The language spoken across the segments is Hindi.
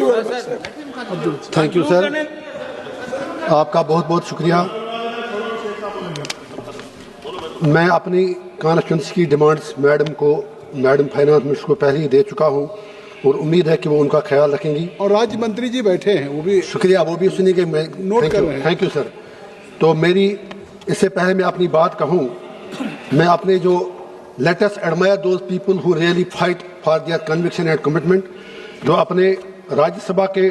थैंक यू सर, आपका बहुत बहुत शुक्रिया। मैं अपनी कॉन्स्टिट्यूंसी की डिमांड्स मैडम फाइनेंस मिनिस्टर को पहले ही दे चुका हूं और उम्मीद है कि वो उनका ख्याल रखेंगी। और राज्य मंत्री जी बैठे हैं, वो भी शुक्रिया, वो भी सुनेंगे। मैं नोट कर रहे हैं। Thank you sir. तो मेरी इससे पहले मैं अपनी बात कहूं, मैं अपने जो latest admire those people who really fight for their conviction and commitment, जो अपने राज्यसभा के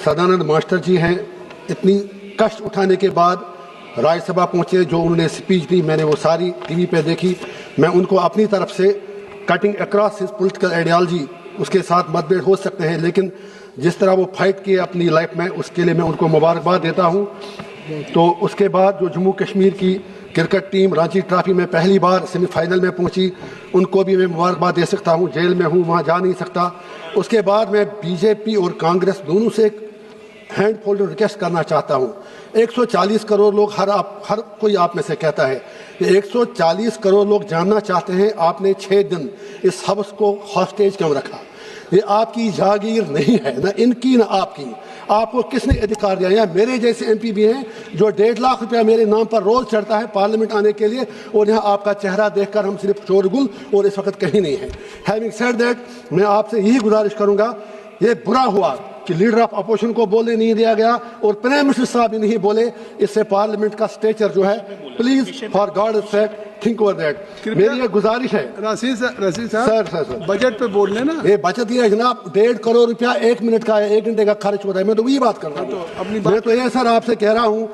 सदानंद मास्टर जी हैं, इतनी कष्ट उठाने के बाद राज्यसभा पहुंचे, जो उन्होंने स्पीच दी मैंने वो सारी टीवी पे देखी। मैं उनको अपनी तरफ से cutting across his political ideology उसके साथ मतभेद हो सकते हैं, लेकिन जिस तरह वो फाइट किए अपनी लाइफ में, उसके लिए मैं उनको मुबारकबाद देता हूं। तो उसके बाद जो जम्मू कश्मीर की क्रिकेट टीम रांची ट्रॉफी में पहली बार सेमीफाइनल में पहुंची, उनको भी मैं मुबारकबाद दे सकता हूं। जेल में हूं, वहां जा नहीं सकता। उसके बाद मैं बीजेपी और कांग्रेस दोनों से एक हैंड फोल्ड रिक्वेस्ट करना चाहता हूं। 140 करोड़ लोग, हर कोई आप में से कहता है कि 140 करोड़ लोग जानना चाहते हैं आपने 6 दिन इस हाउस को हॉस्टेज क्यों रखा। ये आपकी जागीर नहीं है, ना इनकी ना आपकी। आपको किसने अधिकार दिया? यहाँ मेरे जैसे एमपी भी हैं जो 1.5 लाख रुपया मेरे नाम पर रोज चढ़ता है पार्लियामेंट आने के लिए, और यहाँ आपका चेहरा देखकर हम सिर्फ शोरगुल और इस वक्त कहीं नहीं है। हैविंग सेड दैट, मैं आपसे यही गुजारिश करूंगा, ये बुरा हुआ कि लीडर ऑफ अपोजिशन को बोलने नहीं दिया गया और प्राइम मिनिस्टर साहब भी नहीं बोले। इससे पार्लियामेंट का स्टेचर जो है, please for God sake think over that. मेरी ये गुजारिश है। रशीद साहब सर बजट पे बोल लेना। ये बचत ही है जनाब, 1.5 करोड़ रुपया 1 मिनट का है, 1 घंटे का खर्च होता है। मैं तो वही बात कर रहा हूँ। मैं तो ये सर आपसे कह रहा हूँ,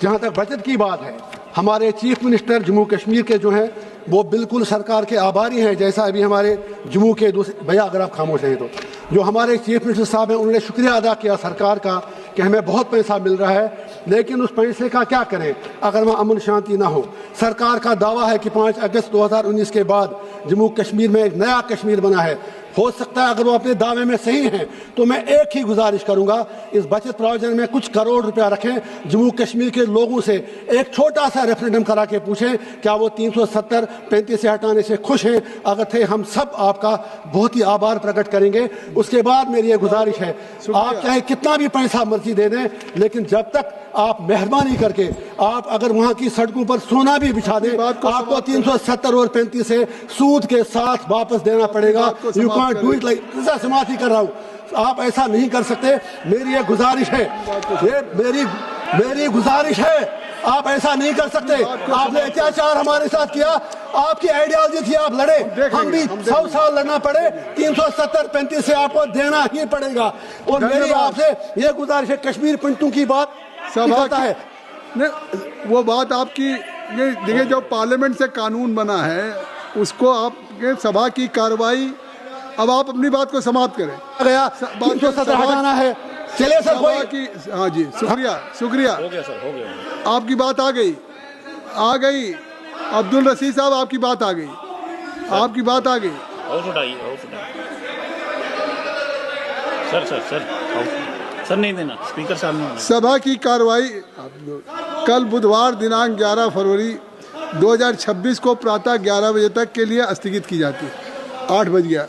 जहाँ तक बचत की बात है, हमारे चीफ मिनिस्टर जम्मू कश्मीर के जो हैं वो बिल्कुल सरकार के आभारी हैं। जैसा अभी हमारे जम्मू के दूसरे भैया, अगर आप खामोश हैं तो, जो हमारे चीफ मिनिस्टर साहब हैं, उन्होंने शुक्रिया अदा किया सरकार का कि हमें बहुत पैसा मिल रहा है, लेकिन उस पैसे का क्या करें अगर वहाँ अमन शांति ना हो। सरकार का दावा है कि 5 अगस्त 2019 के बाद जम्मू कश्मीर में एक नया कश्मीर बना है। हो सकता है अगर वो अपने दावे में सही हैं, तो मैं एक ही गुजारिश करूंगा, इस बचत प्रोविजन में कुछ करोड़ रुपया रखें। जम्मू कश्मीर के लोगों से एक छोटा सा रेफरेंडम करा के पूछें क्या वो 370-35 से हटाने से खुश हैं। अगर थे, हम सब आपका बहुत ही आभार प्रकट करेंगे। उसके बाद मेरी ये गुजारिश है, आप चाहे कितना भी पैसा मर्जी दे दें, लेकिन जब तक आप मेहरबानी करके आप अगर वहां की सड़कों पर सोना भी बिछा दें, आपको 370 और 35 से सूद के साथ वापस देना पड़ेगा। You can't do it like, समाप्त ही कर रहा हूं, आप ऐसा नहीं कर सकते। मेरी ये गुजारिश है, ये मेरी गुजारिश है, आप ऐसा नहीं कर सकते। आपने अत्याचार हमारे साथ किया, आपकी आइडियोलॉजी थी, आप लड़े, हम भी 100 साल लड़ना पड़े, 370-35 से आपको देना ही पड़ेगा। और मेरी आपसे ये गुजारिश है, कश्मीर पंडितों की बात सब है, वो बात आपकी, ये देखिए जो पार्लियामेंट से कानून बना है उसको आपके सभा की कार्रवाई, अब आप अपनी बात को समाप्त करें। गया 370 हटाना है, चलिए सर कोई की। हाँ जी, शुक्रिया हो गया सर, हो गया। आपकी बात आ गई। अब्दुल रशीद साहब आपकी बात आ गई, आपकी बात आ गई। सर नहीं देना, स्पीकर साहब ने। सभा की कार्रवाई कल बुधवार दिनांक 11 फरवरी 2026 को प्रातः 11 बजे तक के लिए स्थगित की जाती है। 8 बज गया।